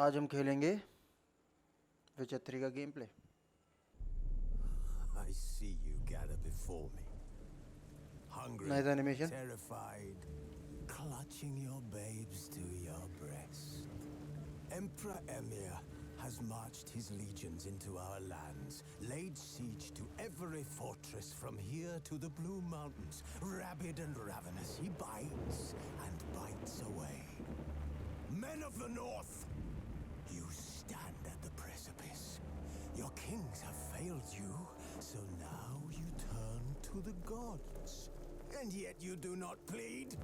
आज हम खेलेंगे विचर 3 का game play. I see you gather before me. Hungry, Nice animation. terrified, clutching your babes to your breast. Emperor Emir has marched his legions into our lands, laid siege to every fortress from here to the Blue Mountains. Rabid and ravenous, he bites and bites away. Men of the North, you stand at the precipice. Your kings have failed you, so now you turn to the gods. And yet you do not plead.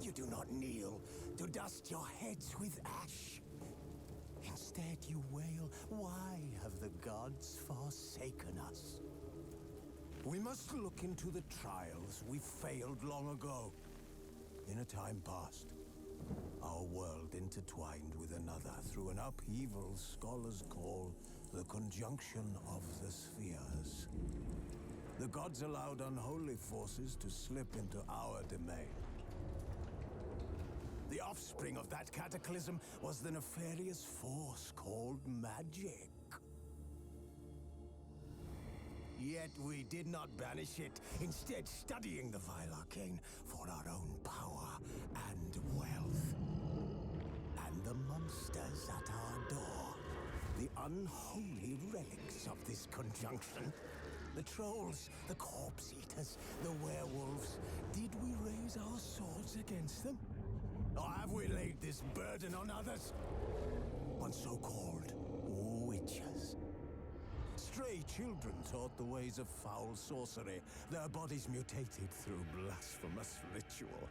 You do not kneel to dust your heads with ash. Instead you wail, why have the gods forsaken us? We must look into the trials we failed long ago. In a time past, our world intertwined with another through an upheaval scholars call the conjunction of the spheres. The gods allowed unholy forces to slip into our domain. The offspring of that cataclysm was the nefarious force called magic. Yet we did not banish it, instead studying the vile arcane for our own power and wealth. And the monsters at our door, the unholy relics of this conjunction. The trolls, the corpse eaters, the werewolves. Did we raise our swords against them? Or have we laid this burden on others? On so-called witches. Stray children taught the ways of foul sorcery, their bodies mutated through blasphemous ritual.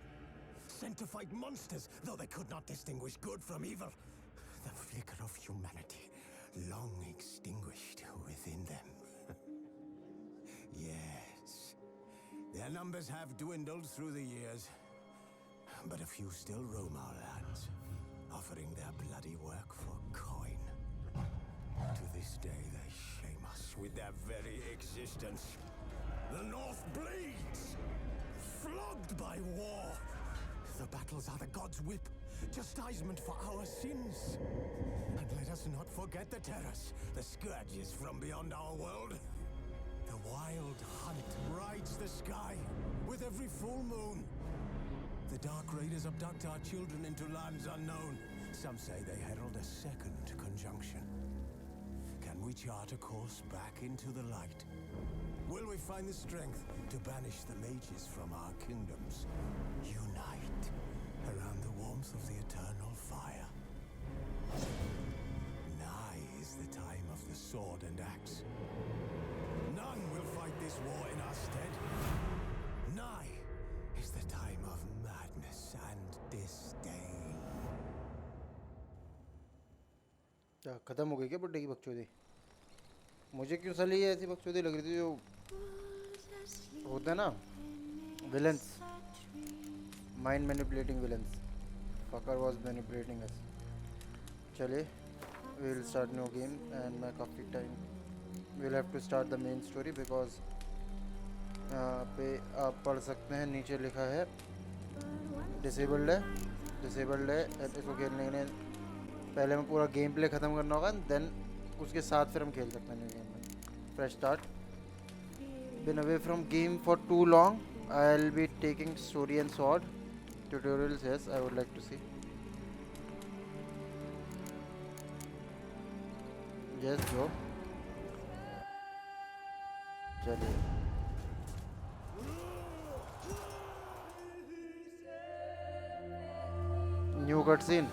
Sent to fight monsters, though they could not distinguish good from evil. The flicker of humanity, long extinguished within them. Yes, their numbers have dwindled through the years, but a few still roam our lands, offering their bloody work for coin. To this day, they shame us with their very existence. The North bleeds, flogged by war. The battles are the gods' whip, chastisement for our sins. And let us not forget the terrors, the scourges from beyond our world. The wild hunt rides the sky with every full moon. The Dark Raiders abduct our children into lands unknown. Some say they herald a second conjunction. Can we chart a course back into the light? Will we find the strength to banish the mages from our kingdoms? Unite around the warmth of the eternal fire. Nigh is the time of the sword and axe. None will fight this war in our stead. Nigh is the time of madness and disdain. क्या खत्म हो गई क्या बुड्ढे की बकचोदी? मुझे क्यों साली ये ऐसी बकचोदी लग रही थी जो होता है ना, villains, mind manipulating villains. Fucker was manipulating us. चलिए, we will start new game and मैं काफ़ी time we'll have to start the main story because पे आप पढ़ सकते हैं, नीचे लिखा है डिसेबल्ड है. इसको खेलने के लिए पहले में पूरा गेम प्ले ख़त्म करना होगा, देन उसके साथ फिर हम खेल सकते हैं न्यू गेम में. Fresh start. Been away from game for too long. I'll be taking story and sword tutorials. Yes, I would like to see. Yes, bro. चलिए. New cut scene.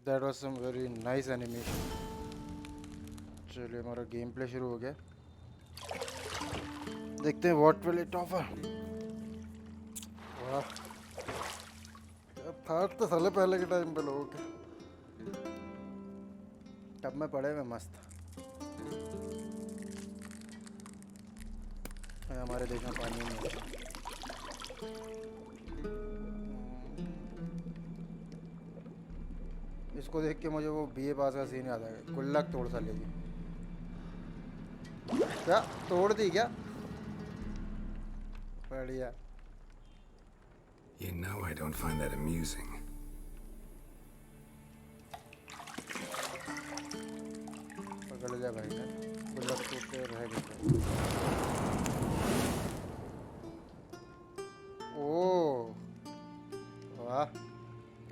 That was some very nice animation. चलिए हमारा game play शुरू हो गया. देखते हैं what will it offer. वाह, फाट तो साले पहले के टाइम पे लोगों के. टब में पड़े हुए मस्त है. हमारे देश में पानी नहीं है. इसको देख के मुझे वो बीए पास का सीन याद आ गया. गुल्लक तोड़ साले की. क्या तोड़ दी क्या? बढ़िया. You know I don't find that amusing. पकड़ लिया भाई ने. गुल्लक तोड़ के रह गए. ओह वाह,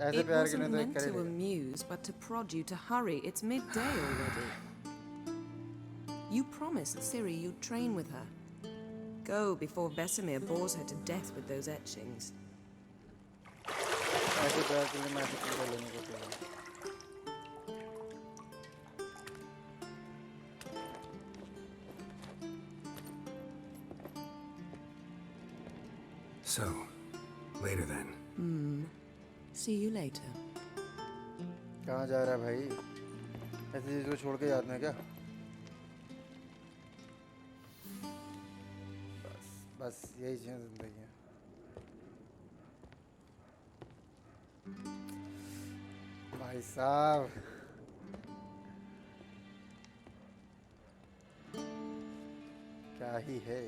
ऐसे It प्यार के लिए wasn't तो एक meant कर ही to लेगा. amuse, but to prod you to hurry. It's midday already. You promised Ciri you'd train with her. Go before Vesemir bores her to death with those etchings. ऐसे प्यार के लिए मैं ऐसे पूरा लेने को तैयार हूँ. So, later then. See you later. कहाँ जा रहा है भाई? ऐसी चीज़ को छोड़ के जाते हैं क्या? बस यही चीज़ जिंदगी है. भाई साहब क्या ही है.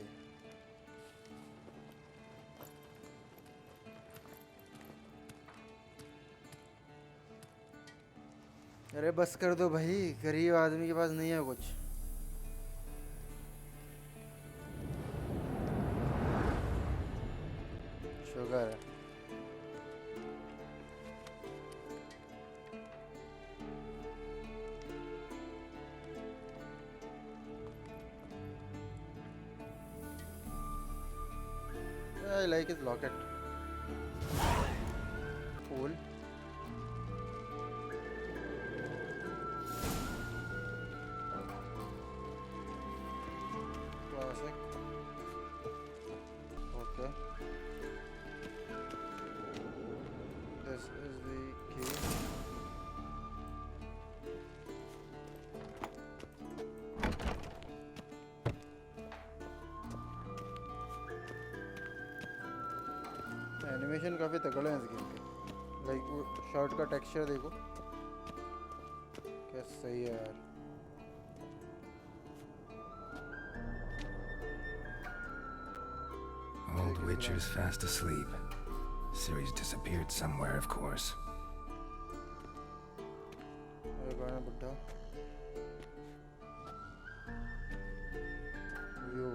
अरे बस कर दो भाई, गरीब आदमी के पास नहीं है कुछ. शुगर है. I like his locket. Cool. Classic. Okay. This is the key. Animation काफ़ी तगड़े हैं इस गेम के. लाइक वो शर्ट का टेक्सचर देखो क्या सही है यार. Old Witcher's fast asleep. Ciri's disappeared somewhere, of course. अरे कौन है बुड्ढा? यो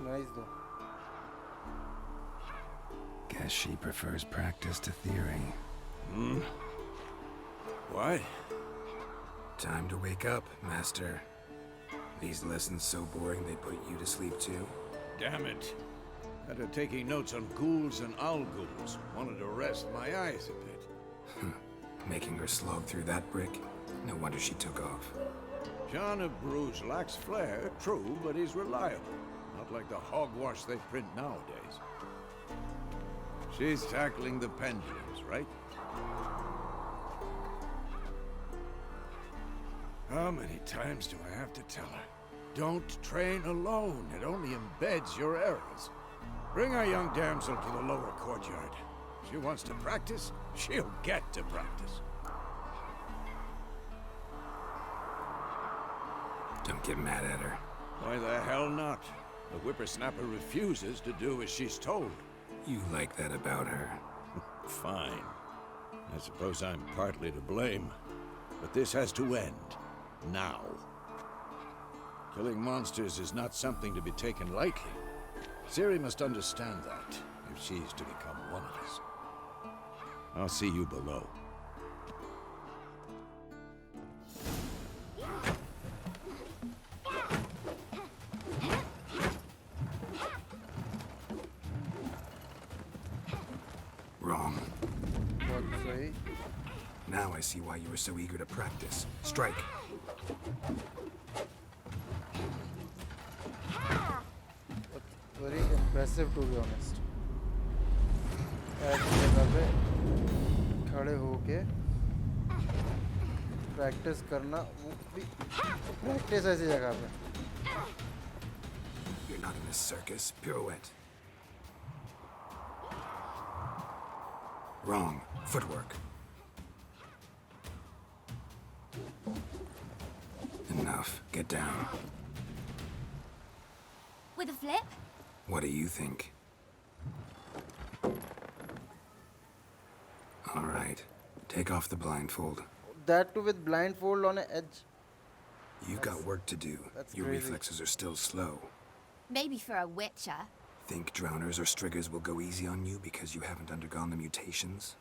नाइस दो. Guess she prefers practice to theory. What? Time to wake up, Master. These lessons so boring they put you to sleep too? Damn it. After taking notes on ghouls and owl ghouls, wanted to rest my eyes a bit. Making her slog through that brick? No wonder she took off. John of Bruges lacks flair, true, but he's reliable. Not like the hogwash they print nowadays. She's tackling the pendulums, right? How many times do I have to tell her? Don't train alone. It only embeds your errors. Bring our young damsel to the lower courtyard. She wants to practice, she'll get to practice. Don't get mad at her. Why the hell not? The whippersnapper refuses to do as she's told. You like that about her. Fine. I suppose I'm partly to blame. But this has to end. Now. Killing monsters is not something to be taken lightly. Ciri must understand that, if she's to become one of us. I'll see you below. Wrong. बहुत सही. Now I see why you were so eager to practice. Strike. Very impressive to be honest. ऐसी जगह पे खड़े होके practice करना वो भी प्रैक्टिस ऐसी जगह पे. You're not in a circus. Pirouette. Wrong. Footwork. Enough. Get down. With a flip? What do you think? All right. Take off the blindfold. That too with blindfold on an edge. You've got work to do. That's Your crazy. reflexes are still slow. Maybe for a witcher. Think drowners or striggers will go easy on you because you haven't undergone the mutations?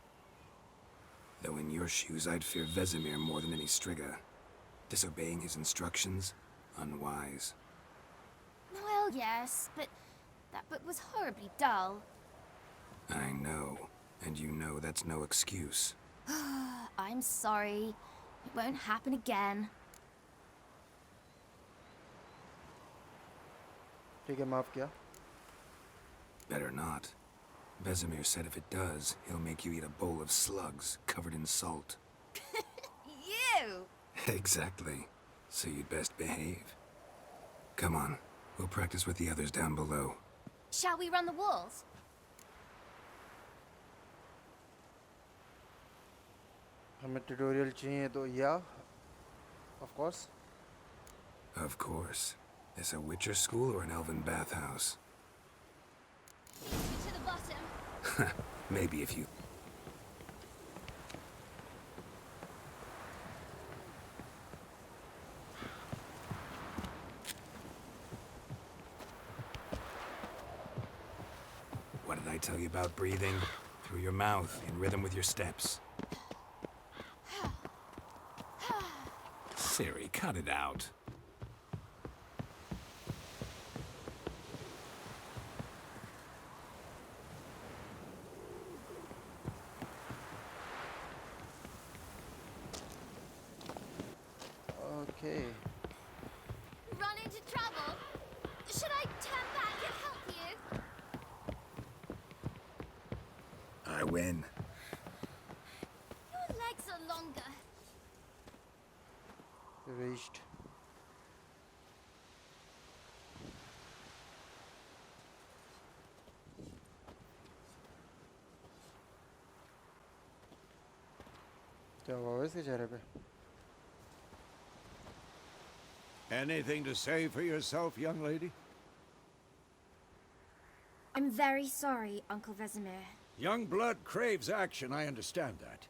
Though in your shoes, I'd fear Vesemir more than any strigger. Disobeying his instructions? Unwise. Well, yes, but that book was horribly dull. I know. And you know that's no excuse. I'm sorry. It won't happen again. ठीक है माफ किया. Better not. Vesemir said if it does, he'll make you eat a bowl of slugs covered in salt. You! Exactly. So you'd best behave. Come on. We'll practice with the others down below. Shall we run the walls? हमें tutorial चाहिए तो या of course. Of course. Is a Witcher school or an elven bathhouse? To the bottom. Maybe if you... What did I tell you about breathing? Through your mouth, in rhythm with your steps. Siri, cut it out. Okay. Run into trouble? Should I turn back and help you? I win. Your legs are longer. Reached. क्या हुआ इसके चेहरे पे? Anything to say for yourself, young lady? I'm very sorry, Uncle Vesemir. Young blood craves action, I understand that.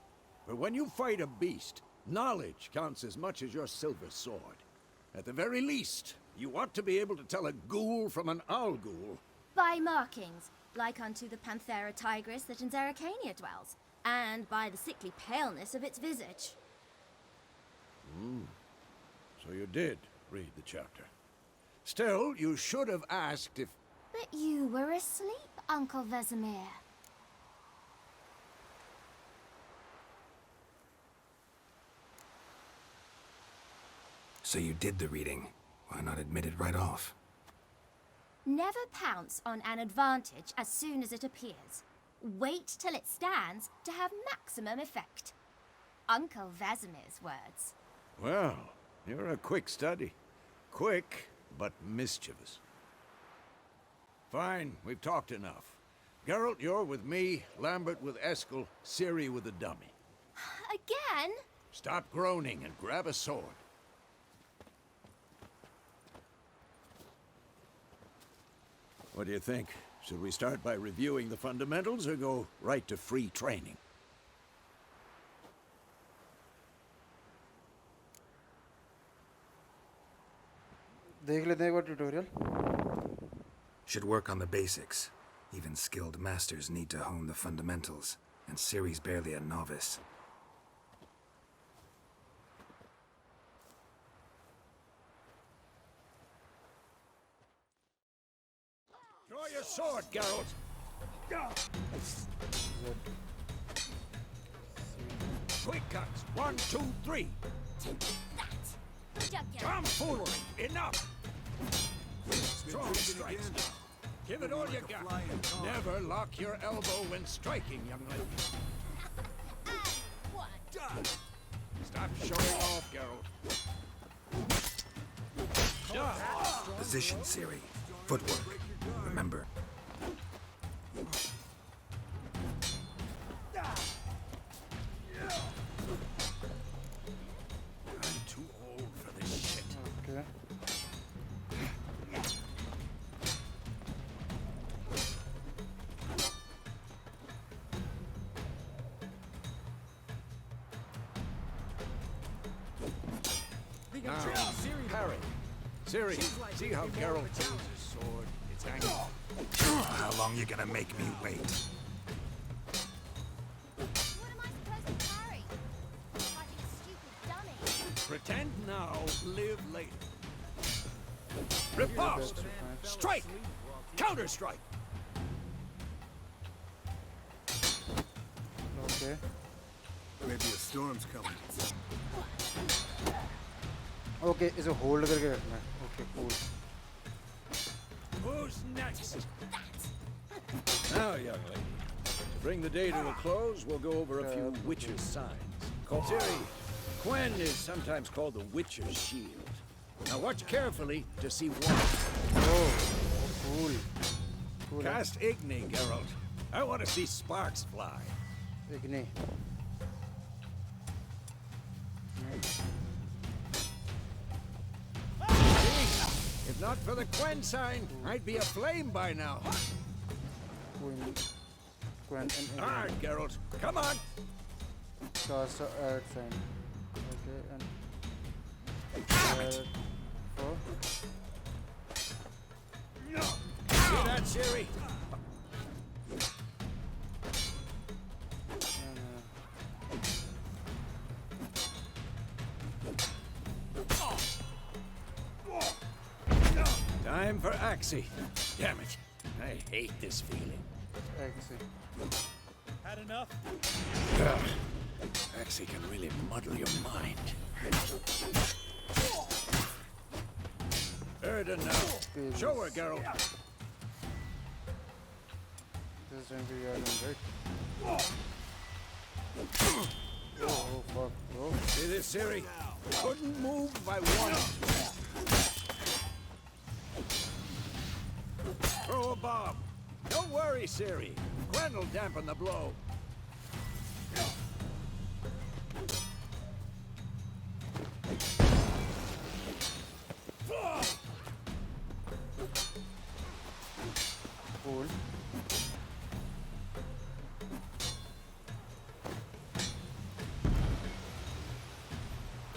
But when you fight a beast, knowledge counts as much as your silver sword. At the very least, you ought to be able to tell a ghoul from an owl ghoul. By markings, like unto the Panthera tigris that in Zeracania dwells, and by the sickly paleness of its visage. So you did read the chapter. Still, you should have asked if... But you were asleep, Uncle Vesemir. So you did the reading. Why not admit it right off? Never pounce on an advantage as soon as it appears. Wait till it stands to have maximum effect. Uncle Vesemir's words. Well, you're a quick study. Quick, but mischievous. Fine, we've talked enough. Geralt, you're with me, Lambert with Eskel, Ciri with the dummy. Again? Stop groaning and grab a sword. What do you think? Should we start by reviewing the fundamentals or go right to free training? देख लेते हैं एक बार tutorial. Should work on the basics. Even skilled masters need to hone the fundamentals, and Ciri's barely a novice. Draw your sword, Geralt! guns. 1, 2, 3. Tomfoolery. Enough. Strong strikes now. Give it all you got. Never lock your elbow when striking, young lady. Stop showing off, Geralt. Position, Ciri. Footwork. Remember. I'm too old for this shit. Okay. Now, parry. Ciri, see how Geralt holds his sword? It's hanging. How long you gonna make me wait? What am I supposed to carry? Like a stupid dummy. Pretend now, live later. Riposte! Strike! Counter-strike! Okay. Maybe a storm's coming. Okay, इसे hold करके रखना है. Okay, cool. Who's next? Now, young lady, to bring the day to a close, we'll go over a few witcher's signs. Ciri, Quen is sometimes called the witcher's shield. Now watch carefully to see one. Oh, cool. Cool. Cast Igni, Geralt. I want to see sparks fly. Igni. If not for the Quen sign, I'd be aflame by now. Queen. Quen and All right, Geralt, come on. cast a add sign. Okay, and add for. See that, Ciri? Time for Axie. Damn it. I hate this feeling. Axie. Had enough? Axie can really muddle your mind. Erden now. Show her, Geralt. This is going to be right? Oh, fuck, bro. See this, Ciri? Couldn't move by one. Throw a bomb. Don't worry, Ciri. Quen will dampen the blow. Cool.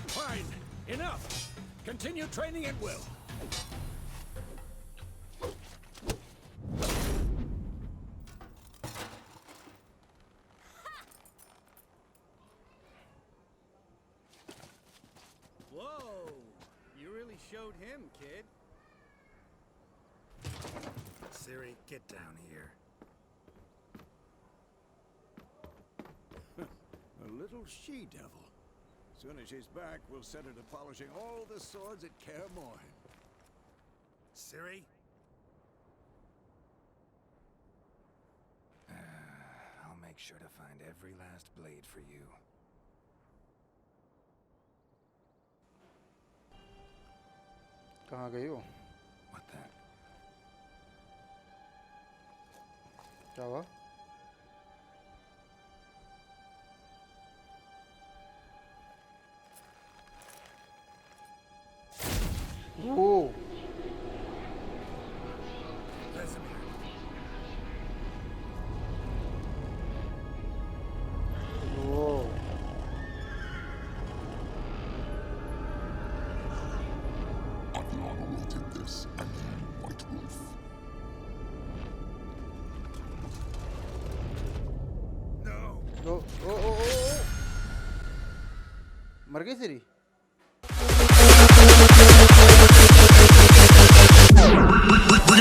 Fine. Enough. Continue training at will. Whoa! You really showed him, kid. Ciri, get down here. A little she-devil. Soon as she's back, we'll set her to polishing all the swords at Kaer Morhen. Ciri? I'll make sure to find every last blade for you. कहाँ गई हो? What the? क्या हुआ? Oh. Whoa. Adriana will take this and then White Wolf. No! Oh, oh, oh, oh. मर गई सिरी?